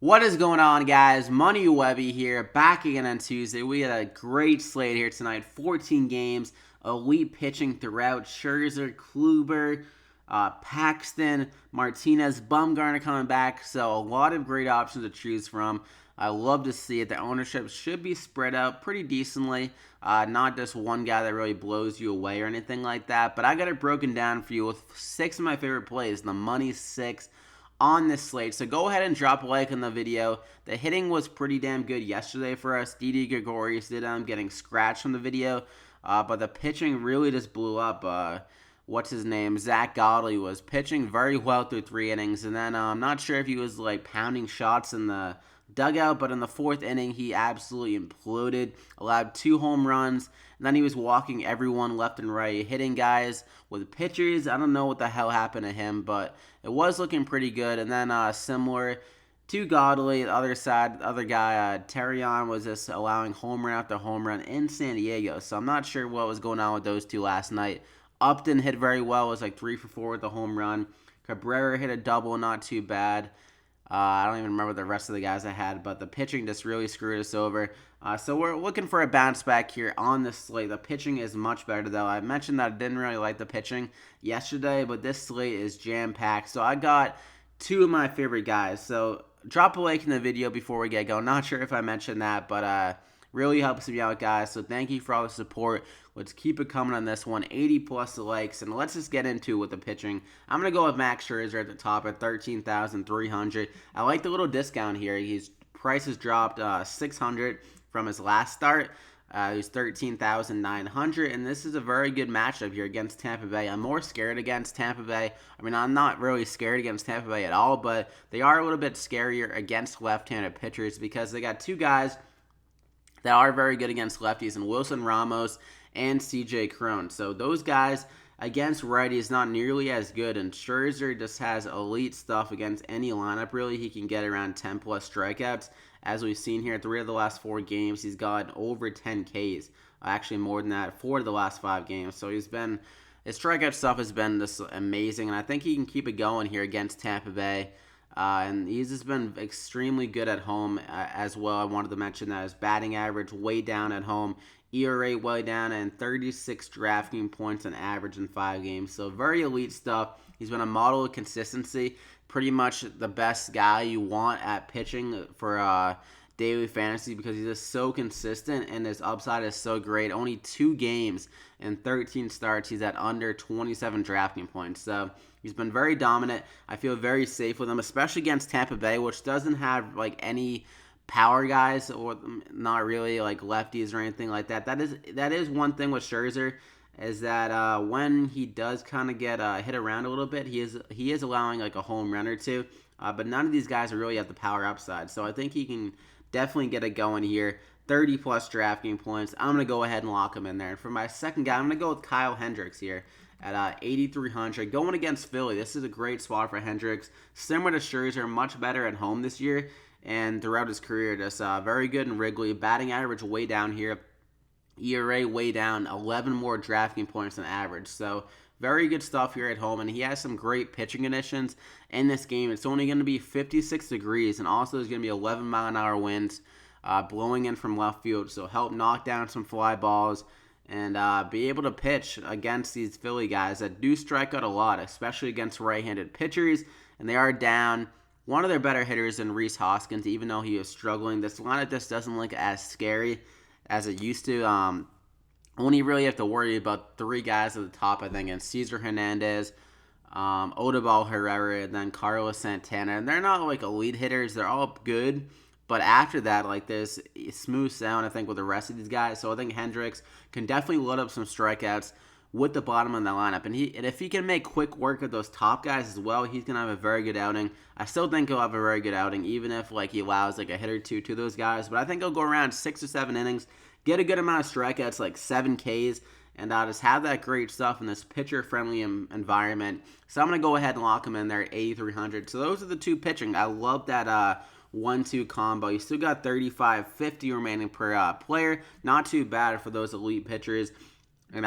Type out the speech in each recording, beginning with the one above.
What is going on, guys? Money Webby here, back again on Tuesday. We had a great slate here tonight. 14 games, elite pitching throughout. Scherzer, Kluber, Paxton, Martinez, Bumgarner coming back. So a lot of great options to choose from. I love to see it. The ownership should be spread out pretty decently. Not just one guy that really blows you away or anything like that. But I got it broken down for you with 6 of my favorite plays. The money 6 on this slate. So go ahead and drop a like on the video. The hitting was pretty damn good yesterday for us. Didi Gregorius did end up getting scratched from the video, but the pitching really just blew up. What's his name? Zach Godley was pitching very well through 3 innings, and then I'm not sure if he was like pounding shots in the dugout, but in the 4th inning, he absolutely imploded, allowed 2 home runs, and then he was walking everyone left and right, hitting guys with pitchers. I don't know what the hell happened to him, but it was looking pretty good. And then similar to Godley, the other side, the other guy, Terrion, was just allowing home run after home run in San Diego, so I'm not sure what was going on with those two last night. Upton hit very well, was like 3 for 4 with a home run. Cabrera hit a double, not too bad. I don't even remember the rest of the guys I had, but the pitching just really screwed us over. So we're looking for a bounce back here on this slate. The pitching is much better, though. I mentioned that I didn't really like the pitching yesterday, but this slate is jam-packed. So I got 2 of my favorite guys. So drop a like in the video before we get going. Not sure if I mentioned that, but really helps me out, guys. So thank you for all the support. Let's keep it coming on this one. 80 plus likes, and let's just get into it with the pitching. I'm going to go with Max Scherzer at the top at $13,300. I like the little discount here. His price has dropped $600 from his last start. He was $13,900, and this is a very good matchup here against Tampa Bay. I'm more scared against Tampa Bay. I mean, I'm not really scared against Tampa Bay at all, but they are a little bit scarier against left-handed pitchers because they got 2 guys that are very good against lefties, and Wilson Ramos and CJ Cron. So those guys against righties not nearly as good, and Scherzer just has elite stuff against any lineup, really. He can get around 10 plus strikeouts. As we've seen here, 3 of the last 4 games, he's gotten over 10 Ks. Actually, more than that, 4 of the last 5 games. So his strikeout stuff has been just amazing, and I think he can keep it going here against Tampa Bay. And he's just been extremely good at home as well. I wanted to mention that his batting average way down at home, ERA way down, and 36 DraftKings points on average in 5 games. So very elite stuff. He's been a model of consistency. Pretty much the best guy you want at pitching for daily fantasy because he's just so consistent and his upside is so great. Only 2 games and 13 starts, he's at under 27 DraftKings points. So he's been very dominant. I feel very safe with him, especially against Tampa Bay, which doesn't have like any power guys or not really like lefties or anything like that. That is one thing with Scherzer is that when he does kind of get hit around a little bit, he is allowing like a home run or 2. But none of these guys are really at the power upside. So I think he can definitely get it going here. 30 plus DraftKings points. I'm going to go ahead and lock him in there. And for my second guy, I'm going to go with Kyle Hendricks here at 8,300. Going against Philly, this is a great spot for Hendricks. Similar to Scherzer, much better at home this year and throughout his career. Just very good in Wrigley. Batting average way down here. ERA way down. 11 more DraftKings points than average. So very good stuff here at home, and he has some great pitching conditions in this game. It's only going to be 56 degrees, and also there's going to be 11-mile-an-hour winds blowing in from left field, so help knock down some fly balls and be able to pitch against these Philly guys that do strike out a lot, especially against right-handed pitchers, and they are down one of their better hitters in Rhys Hoskins, even though he is struggling. This lineup just doesn't look as scary as it used to. Only really have to worry about 3 guys at the top, I think, and Cesar Hernandez, Odubel Herrera, and then Carlos Santana. And they're not like elite hitters. They're all good. But after that, like there's smooth sound, I think, with the rest of these guys. So I think Hendricks can definitely load up some strikeouts with the bottom of the lineup. And if he can make quick work of those top guys as well, he's going to have a very good outing. I still think he'll have a very good outing, even if like he allows like a hit or 2 to those guys. But I think he'll go around 6 or 7 innings, get a good amount of strikeouts, like 7 Ks, and just have that great stuff in this pitcher-friendly environment. So I'm going to go ahead and lock him in there at 8,300. So those are the 2 pitching. I love that 1-2 combo. You still got 35.50 remaining per player. Not too bad for those elite pitchers. And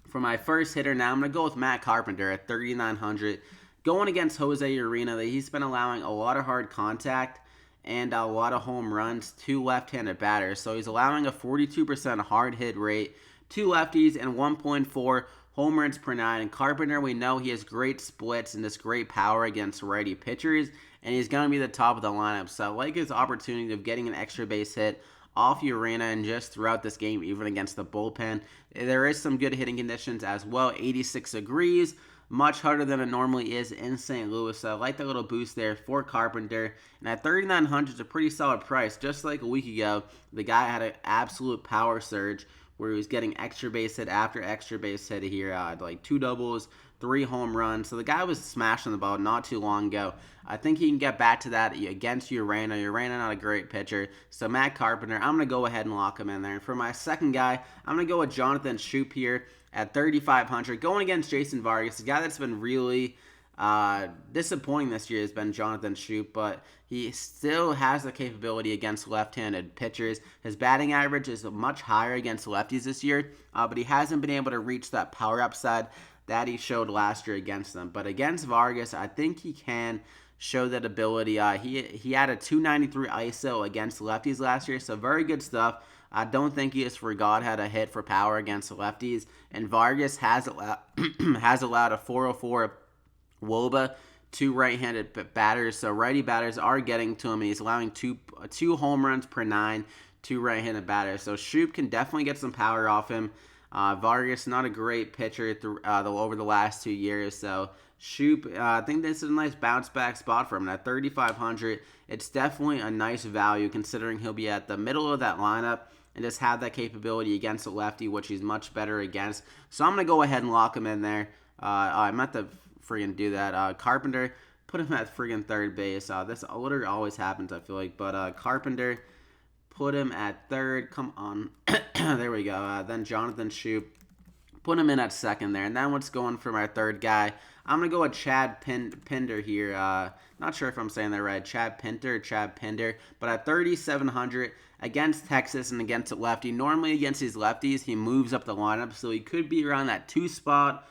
for my first hitter now, I'm going to go with Matt Carpenter at 3,900. Going against Jose Urena, he's been allowing a lot of hard contact and a lot of home runs to left-handed batters. So he's allowing a 42% hard hit rate to lefties and 1.4 home runs per 9. And Carpenter, we know he has great splits and this great power against righty pitchers, and he's going to be the top of the lineup. So I like his opportunity of getting an extra base hit off Urena and just throughout this game, even against the bullpen. There is some good hitting conditions as well. 86 degrees, much harder than it normally is in St. Louis. So I like the little boost there for Carpenter. And at 3,900 is a pretty solid price. Just like a week ago, the guy had an absolute power surge where he was getting extra base hit after extra base hit here. Like 2 doubles, 3 home runs. So the guy was smashing the ball not too long ago. I think he can get back to that against Urena. Urena not a great pitcher. So Matt Carpenter, I'm going to go ahead and lock him in there. And for my second guy, I'm going to go with Jonathan Schoop here at 3,500. Going against Jason Vargas, the guy that's been really disappointing this year has been Jonathan Schoop, but he still has the capability against left-handed pitchers. His batting average is much higher against lefties this year, but he hasn't been able to reach that power upside that he showed last year against them. But against Vargas, I think he can show that ability. He had a 293 ISO against lefties last year, so very good stuff. I don't think he just forgot how to hit for power against lefties. And Vargas has allowed a 404 WOBA to right-handed batters. So righty batters are getting to him, and he's allowing two home runs per 9 to right-handed batters. So Schoop can definitely get some power off him. Vargas, not a great pitcher over the last 2 years. So Schoop, I think this is a nice bounce-back spot for him. At 3,500, it's definitely a nice value considering he'll be at the middle of that lineup and just have that capability against a lefty, which he's much better against. So I'm going to go ahead and lock him in there. I meant to friggin' do that. Carpenter, put him at friggin' third base. This literally always happens, I feel like. But Carpenter, put him at third. Come on. There we go. Then Jonathan Schoop, put him in at second there. And then what's going for my third guy? I'm going to go with Chad Pinder here. Not sure if I'm saying that right. Chad Pinder. But at 3,700 against Texas and against a lefty. Normally against these lefties, he moves up the lineup. So he could be around that 2 spot.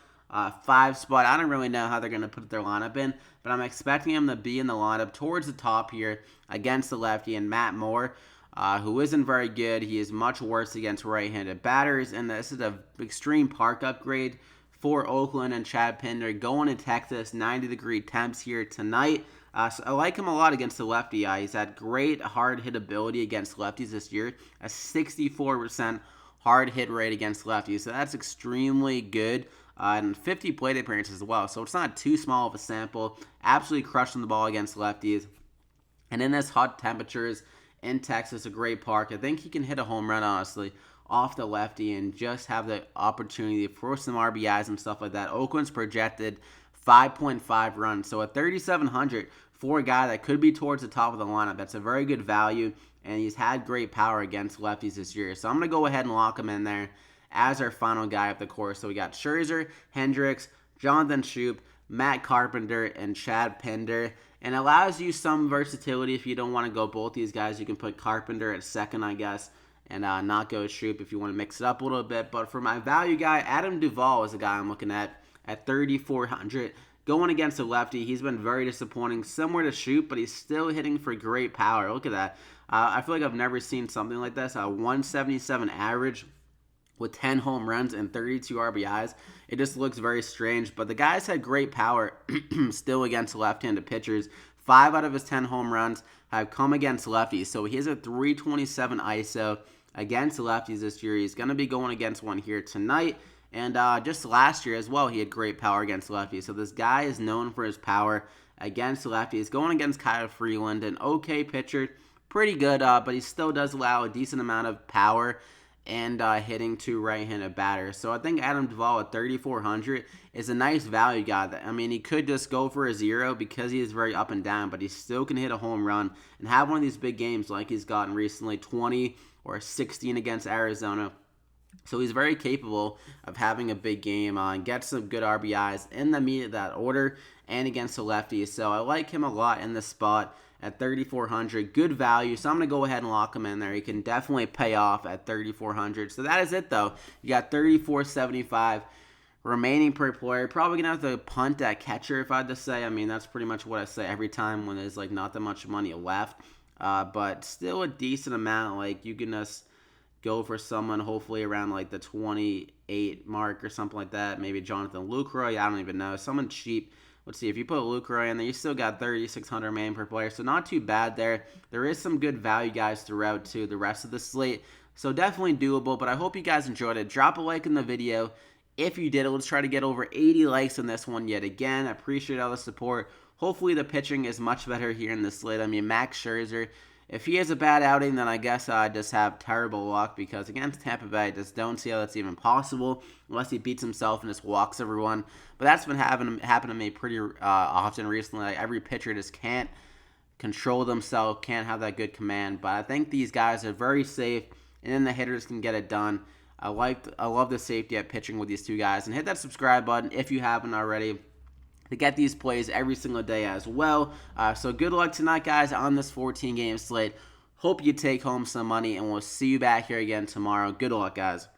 5 spot. I don't really know how they're going to put their lineup in, but I'm expecting him to be in the lineup towards the top here against the lefty. And Matt Moore, who isn't very good, he is much worse against right-handed batters, and this is an extreme park upgrade for Oakland and Chad Pinder going to Texas. 90-degree temps here tonight. So I like him a lot against the lefty. He's had great hard hit ability against lefties this year, a 64% hard hit rate against lefties, so that's extremely good. And 50 plate appearances as well, so it's not too small of a sample. Absolutely crushing the ball against lefties. And in this hot temperatures in Texas, a great park, I think he can hit a home run, honestly, off the lefty and just have the opportunity for some RBIs and stuff like that. Oakland's projected 5.5 runs, so at 3,700 for a guy that could be towards the top of the lineup, that's a very good value, and he's had great power against lefties this year. So I'm going to go ahead and lock him in there as our final guy of the course. So we got Scherzer, Hendricks, Jonathan Schoop, Matt Carpenter, and Chad Pinder. And allows you some versatility if you don't want to go both these guys. You can put Carpenter at second, I guess, and not go Schoop if you want to mix it up a little bit. But for my value guy, Adam Duvall is the guy I'm looking at 3,400. Going against a lefty, he's been very disappointing, similar to Schoop, but he's still hitting for great power. Look at that. I feel like I've never seen something like this. 177 average with 10 home runs and 32 RBIs. It just looks very strange, but the guy's had great power still against left-handed pitchers. 5 out of his 10 home runs have come against lefties, so he has a 327 ISO against lefties this year. He's going to be going against one here tonight, and just last year as well, he had great power against lefties. So this guy is known for his power against lefties. Going against Kyle Freeland, an okay pitcher, pretty good, but he still does allow a decent amount of power and hitting to right-handed batters. So I think Adam Duvall at 3,400 is a nice value guy. I mean, he could just go for a 0 because he is very up and down, but he still can hit a home run and have one of these big games like he's gotten recently, 20 or 16 against Arizona. So he's very capable of having a big game and get some good RBIs in the meat of that order and against the lefties. So I like him a lot in this spot at 3,400. Good value, so I'm going to go ahead and lock him in there. He can definitely pay off at 3,400. So that is it, though. You got 3,475 remaining per player. Probably going to have to punt at catcher, if I had to say. I mean, that's pretty much what I say every time when there's, like, not that much money left. but still a decent amount. Like, you can just go for someone hopefully around like the 28 mark or something like that. Maybe Jonathan Lucroy. I don't even know. Someone cheap. Let's see. If you put Lucroy in there, you still got 3,600 man per player. So not too bad there. There is some good value guys throughout too the rest of the slate. So definitely doable. But I hope you guys enjoyed it. Drop a like in the video. If you did, let's try to get over 80 likes in this one yet again. I appreciate all the support. Hopefully the pitching is much better here in the slate. I mean, Max Scherzer, if he has a bad outing, then I guess I just have terrible luck, because against Tampa Bay, I just don't see how that's even possible unless he beats himself and just walks everyone. But that's been happening to me pretty often recently. Like, every pitcher just can't control themselves, can't have that good command. But I think these guys are very safe, and then the hitters can get it done. I love the safety at pitching with these two guys. And hit that subscribe button if you haven't already to get these plays every single day as well. So good luck tonight, guys, on this 14-game slate. Hope you take home some money, and we'll see you back here again tomorrow. Good luck, guys.